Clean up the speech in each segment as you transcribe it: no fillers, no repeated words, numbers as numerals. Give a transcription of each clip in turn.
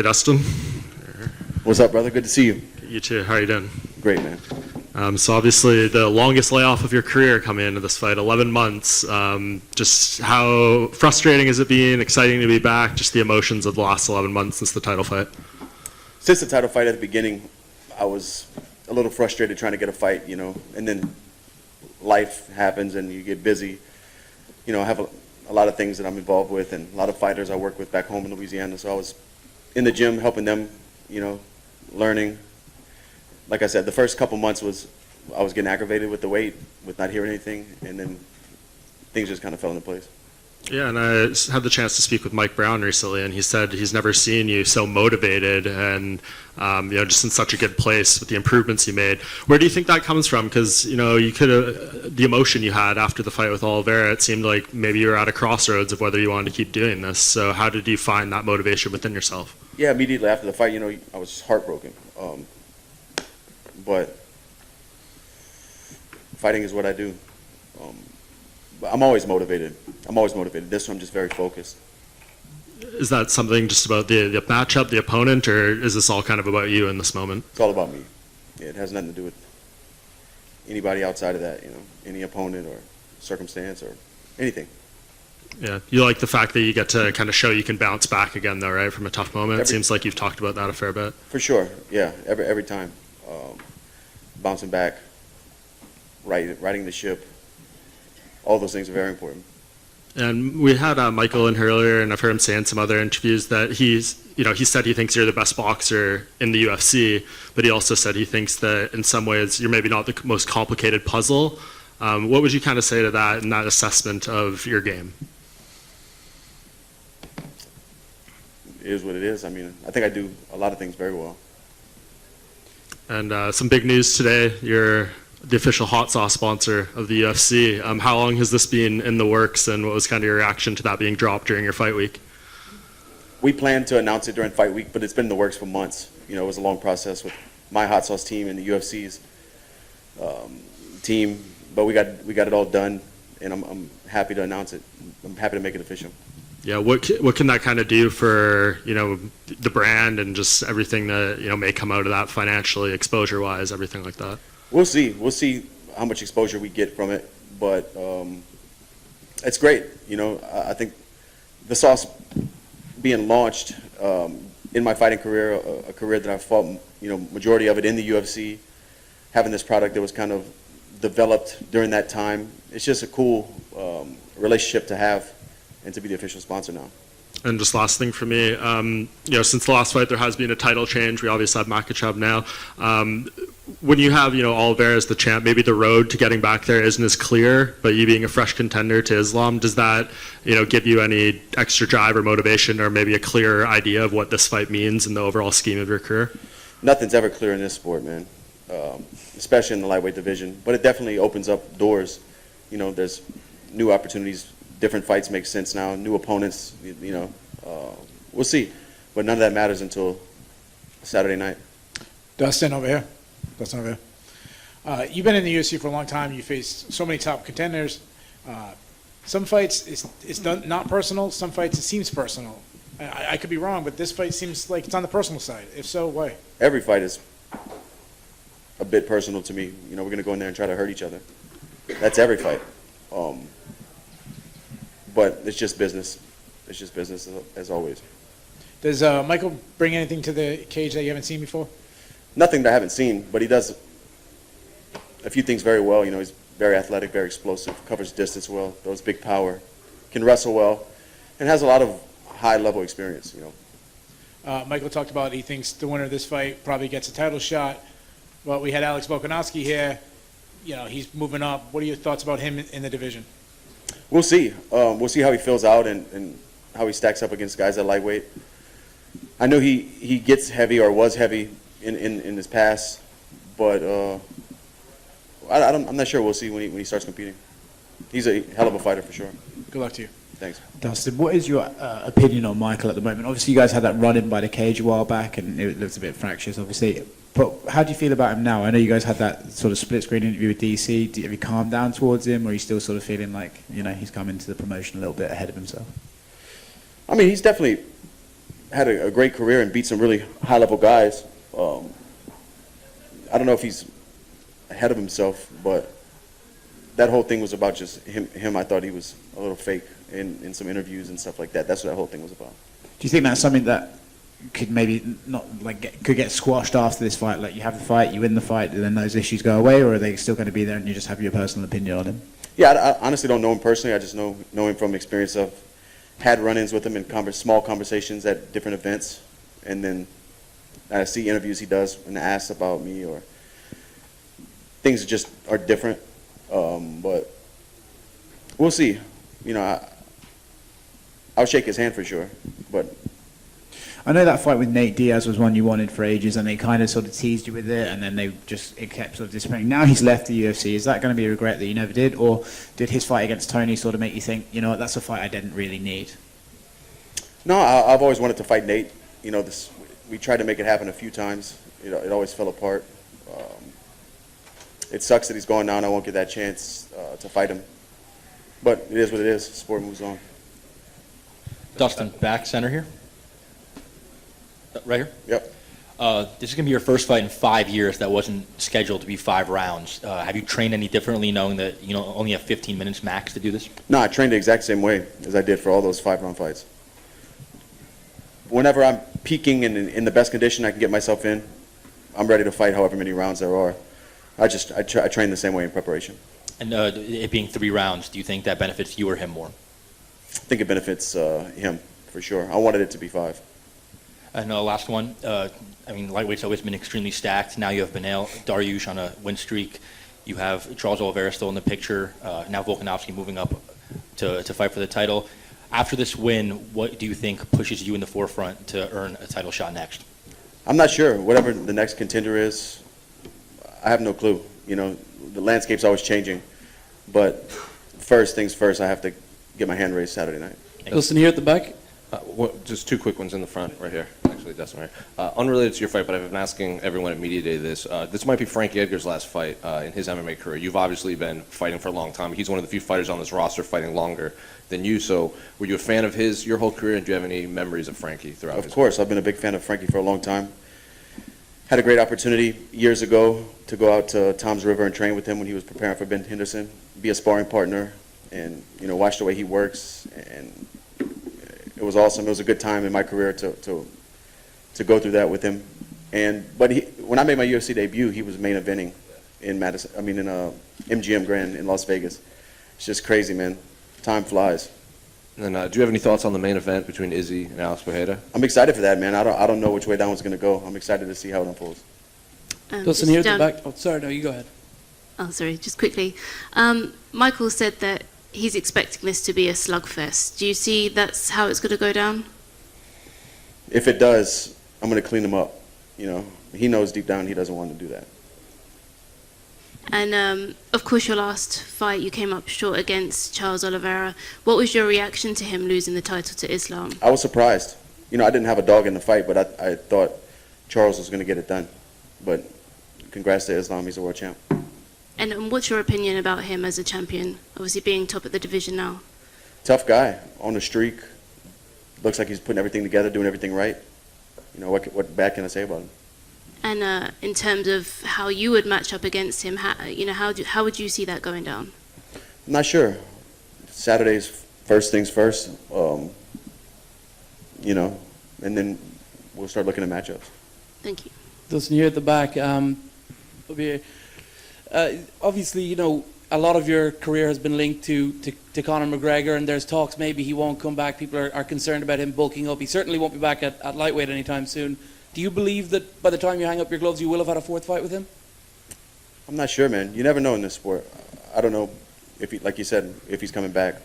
Hey, Dustin. What's up, brother? Good to see you. You too. How are you doing? Great, man. So obviously the longest layoff of your career coming into this fight, 11 months. Just how frustrating is it being? Exciting to be back? Just the emotions of the last 11 months since the title fight. Since the title fight at the beginning, I was a little frustrated trying to get a fight, and then life happens and you get busy. I have a lot of things that I'm involved with and a lot of fighters I work with back home in Louisiana. So I was in the gym helping them, learning. Like I said, the first couple months I was getting aggravated with the weight, with not hearing anything, and then things just kind of fell into place. Yeah, and I had the chance to speak with Mike Brown recently, and he said he's never seen you so motivated and just in such a good place with the improvements you made. Where do you think that comes from? Because you could have the emotion you had after the fight with Oliveira. It seemed like maybe you were at a crossroads of whether you wanted to keep doing this. So how did you find that motivation within yourself? Yeah, immediately after the fight, I was heartbroken. But fighting is what I do. But I'm always motivated. This one, I'm just very focused. Is that something just about the matchup, the opponent, or is this all kind of about you in this moment? It's all about me. Yeah, it has nothing to do with anybody outside of that, any opponent or circumstance or anything. Yeah, you like the fact that you get to kind of show you can bounce back again, though, right, from a tough moment? It seems like you've talked about that a fair bit. For sure, yeah, every time. Bouncing back, righting the ship, all those things are very important. And we had Michael in here earlier, and I've heard him say in some other interviews that he said he thinks you're the best boxer in the UFC, but he also said he thinks that in some ways you're maybe not the most complicated puzzle. What would you kind of say to that and that assessment of your game? It is what it is. I mean, I think I do a lot of things very well. And some big news today, you're the official hot sauce sponsor of the UFC. How long has this been in the works, and what was kind of your reaction to that being dropped during your fight week? We planned to announce it during fight week, but it's been in the works for months. It was a long process with my hot sauce team and the UFC's team, but we got it all done, and I'm happy to announce it. I'm happy to make it official. Yeah, what can that kind of do for the brand and just everything that may come out of that financially, exposure-wise, everything like that? We'll see how much exposure we get from it, but it's great. I think the sauce being launched in my fighting career, a career that I fought, majority of it in the UFC, having this product that was kind of developed during that time, it's just a cool relationship to have and to be the official sponsor now. And just last thing for me, since the last fight there has been a title change. We obviously have Makhachev now. When you have Oliveira as the champ, maybe the road to getting back there isn't as clear, but you being a fresh contender to Islam, does that give you any extra drive or motivation, or maybe a clearer idea of what this fight means in the overall scheme of your career? Nothing's ever clear in this sport, man, especially in the lightweight division. But it definitely opens up doors. There's new opportunities. Different fights make sense now. New opponents, we'll see. But none of that matters until Saturday night. Dustin over here. You've been in the UFC for a long time. You faced so many top contenders. Some fights it's done not personal. Some fights it seems personal. I could be wrong, but this fight seems like it's on the personal side. If so, why? Every fight is a bit personal to me. We're going to go in there and try to hurt each other. That's every fight. But it's just business. It's just business as always. Does Michael bring anything to the cage that you haven't seen before? Nothing that I haven't seen, but he does a few things very well. He's very athletic, very explosive, covers distance well, throws big power, can wrestle well, and has a lot of high-level experience. Michael talked about he thinks the winner of this fight probably gets a title shot. Well, we had Alex Volkanovski here. He's moving up. What are your thoughts about him in the division? We'll see. We'll see how he fills out and how he stacks up against guys at lightweight. I know he gets heavy or was heavy in his past, but I'm not sure. We'll see when he starts competing. He's a hell of a fighter for sure. Good luck to you. Thanks. Dustin, what is your opinion on Michael at the moment? Obviously, you guys had that run-in by the cage a while back, and it looked a bit fractious, obviously. But how do you feel about him now? I know you guys had that sort of split-screen interview with DC. Have you calmed down towards him, or are you still sort of feeling like, he's come into the promotion a little bit ahead of himself? I mean, he's definitely had a great career and beat some really high-level guys. I don't know if he's ahead of himself, but that whole thing was about just him. I thought he was a little fake in some interviews and stuff like that. That's what that whole thing was about. Do you think that's something that could maybe not could get squashed after this fight? Like you have the fight, you win the fight, and then those issues go away, or are they still going to be there and you just have your personal opinion on him? Yeah, I honestly don't know him personally. I just know him from experience of had run-ins with him in small conversations at different events, and then I see interviews he does and asks about me, or things that just are different. But we'll see. You know, I'll shake his hand for sure. But I know that fight with Nate Diaz was one you wanted for ages, and they kind of sort of teased you with it, and then it kept sort of disappearing. Now he's left the UFC. Is that going to be a regret that you never did, or did his fight against Tony sort of make you think, you know what, that's a fight I didn't really need? No, I've always wanted to fight Nate. You know, we tried to make it happen a few times. It always fell apart. It sucks that he's gone now, and I won't get that chance to fight him. But it is what it is. Sport moves on. Dustin, back center here. Right here? Yep. This is going to be your first fight in 5 years that wasn't scheduled to be 5 rounds. Have you trained any differently, knowing that you only have 15 minutes max to do this? No, I trained the exact same way as I did for all those 5-round fights. Whenever I'm peaking and in the best condition I can get myself in, I'm ready to fight however many rounds there are. I train the same way in preparation. And it being 3 rounds, do you think that benefits you or him more? I think it benefits him, for sure. I wanted it to be 5. And last one, I mean, lightweight's always been extremely stacked. Now you have Beneil Dariush on a win streak. You have Charles Oliveira still in the picture. Now Volkanovski moving up to fight for the title. After this win, what do you think pushes you in the forefront to earn a title shot next? I'm not sure. Whatever the next contender is, I have no clue. You know, the landscape's always changing. But first things first, I have to get my hand raised Saturday night. Dustin here at the back. Just 2 quick ones in the front, right here. Actually, Dustin, right. Unrelated to your fight, but I've been asking everyone at Media Day this. This might be Frankie Edgar's last fight in his MMA career. You've obviously been fighting for a long time. He's one of the few fighters on this roster fighting longer than you. So were you a fan of your whole career, and do you have any memories of Frankie throughout his Of course. I've been a big fan of Frankie for a long time. Had a great opportunity years ago to go out to Tom's River and train with him when he was preparing for Ben Henderson, be a sparring partner, and watch the way he works. And it was awesome. It was a good time in my career to go through that with him. But when I made my UFC debut, he was main eventing in MGM Grand in Las Vegas. It's just crazy, man. Time flies. And do you have any thoughts on the main event between Izzy and Alex Pereira? I'm excited for that, man. I don't know which way that one's going to go. I'm excited to see how it unfolds. Dustin here at the back. Oh, sorry, no, you go ahead. Oh, sorry, just quickly. Michael said that he's expecting this to be a slugfest. Do you see that's how it's going to go down? If it does, I'm going to clean him up. He knows deep down he doesn't want to do that. And, of course, your last fight, you came up short against Charles Oliveira. What was your reaction to him losing the title to Islam? I was surprised. I didn't have a dog in the fight, but I thought Charles was going to get it done. But congrats to Islam. He's a world champ. And what's your opinion about him as a champion, obviously being top of the division now? Tough guy, on a streak. Looks like he's putting everything together, doing everything right. What bad can I say about him? And in terms of how you would match up against him, how would you see that going down? I'm not sure. Saturday's first things first, and then we'll start looking at matchups. Thank you. Dustin here at the back. Obviously, a lot of your career has been linked to Conor McGregor, and there's talks maybe he won't come back. People are concerned about him bulking up. He certainly won't be back at lightweight anytime soon. Do you believe that by the time you hang up your gloves, you will have had a 4th fight with him? I'm not sure, man. You never know in this sport. I don't know if like you said, if he's coming back.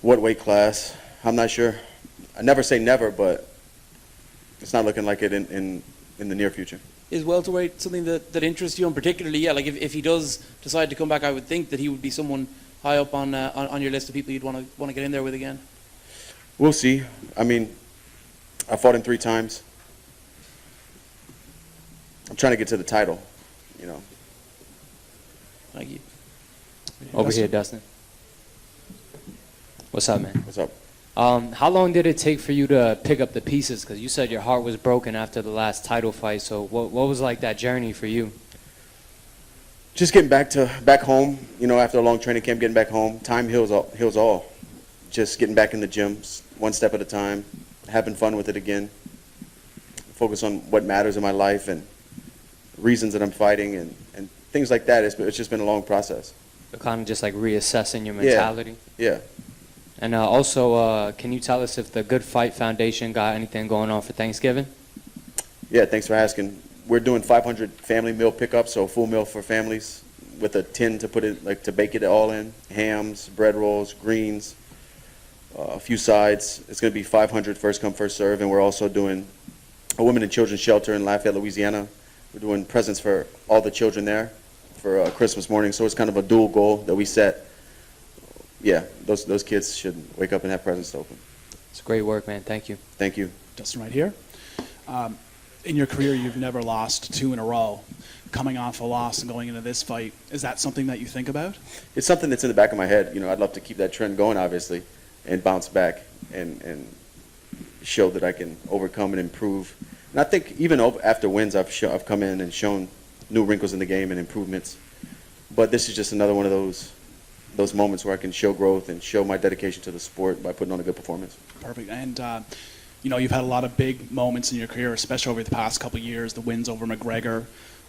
What weight class? I'm not sure. I never say never, but it's not looking like it in the near future. Is welterweight something that interests you, and particularly, like if he does decide to come back, I would think that he would be someone high up on your list of people you'd want to get in there with again. We'll see. I mean, I fought him 3 times. I'm trying to get to the title, Thank you. Over here, Dustin. What's up, man? What's up? How long did it take for you to pick up the pieces? Because you said your heart was broken after the last title fight. So what was like that journey for you? Just getting back home, you know, after a long training camp, getting back home. Time heals all. Just getting back in the gym, one step at a time, having fun with it again. Focus on what matters in my life and reasons that I'm fighting and things like that. It's just been a long process. So kind of just like reassessing your mentality? Yeah. And also, can you tell us if the Good Fight Foundation got anything going on for Thanksgiving? Yeah, thanks for asking. We're doing 500 family meal pickups, so a full meal for families with a tin to put it, like to bake it all in. Hams, bread rolls, greens, a few sides. It's going to be 500 first come, first serve, and we're also doing a women and children's shelter in Lafayette, Louisiana. We're doing presents for all the children there for Christmas morning, so it's kind of a dual goal that we set. Yeah, those kids should wake up and have presents to open. It's great work, man. Thank you. Thank you. Dustin, right here. In your career, you've never lost 2 in a row. Coming off a loss and going into this fight, is that something that you think about? It's something that's in the back of my head. You know, I'd love to keep that trend going, obviously, and bounce back and show that I can overcome and improve. And I think even after wins, I've come in and shown new wrinkles in the game and improvements. But this is just another one of those moments where I can show growth and show my dedication to the sport by putting on a good performance. Perfect. And you know, you've had a lot of big moments in your career, especially over the past couple of years, the wins over McGregor,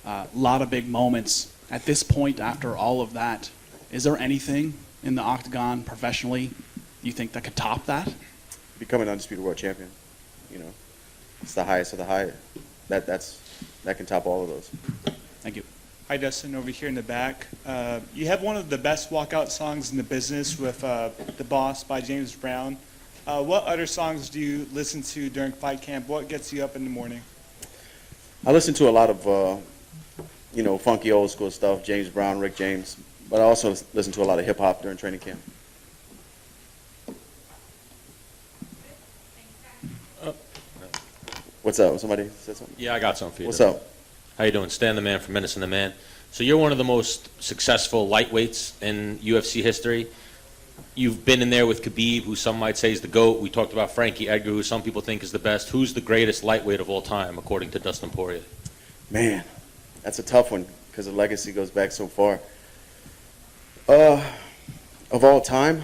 a lot of big moments. At this point, after all of that, is there anything in the octagon professionally you think that could top that? Become an undisputed world champion. You know, it's the highest of the high. That can top all of those. Thank you. Hi, Dustin, over here in the back. You have one of the best walkout songs in the business with The Boss by James Brown. What other songs do you listen to during fight camp? What gets you up in the morning? I listen to a lot of, you know, funky old school stuff, James Brown, Rick James, but I also listen to a lot of hip hop during training camp. What's up? Somebody said something? Yeah, I got something for you. What's up? How you doing? Stan the Man from Menace and the Man. So you're one of the most successful lightweights in UFC history. You've been in there with Khabib, who some might say is the GOAT. We talked about Frankie Edgar, who some people think is the best. Who's the greatest lightweight of all time, according to Dustin Poirier? Man, that's a tough one because the legacy goes back so far. Of all time,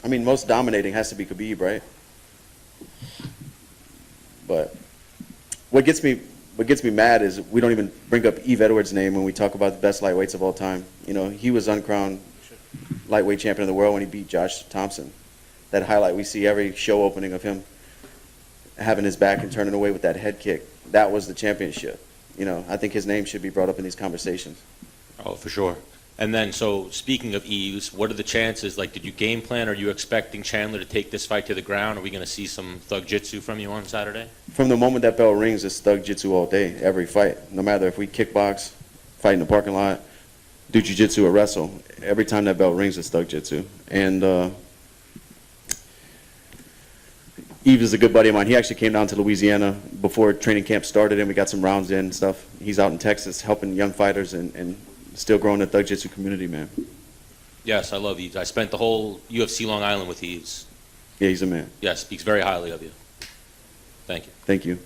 I mean, most dominating has to be Khabib, right? But what gets me mad is we don't even bring up Yves Edwards' name when we talk about the best lightweights of all time. You know, he was uncrowned lightweight champion of the world when he beat Josh Thompson. That highlight we see every show opening of him having his back and turning away with that head kick. That was the championship. You know, I think his name should be brought up in these conversations. Oh, for sure. And then, so speaking of Yves, what are the chances? Like, did you game plan? Are you expecting Chandler to take this fight to the ground? Are we going to see some thug jitsu from you on Saturday? From the moment that bell rings, it's thug jitsu all day, every fight. No matter if we kickbox, fight in the parking lot, do jiu-jitsu or wrestle. Every time that bell rings, it's thug jitsu. And Yves is a good buddy of mine. He actually came down to Louisiana before training camp started, and we got some rounds in and stuff. He's out in Texas helping young fighters and still growing the thug jitsu community, man. Yes, I love Yves. I spent the whole UFC Long Island with Yves. Yeah, he's a man. Yes, speaks very highly of you. Thank you. Thank you.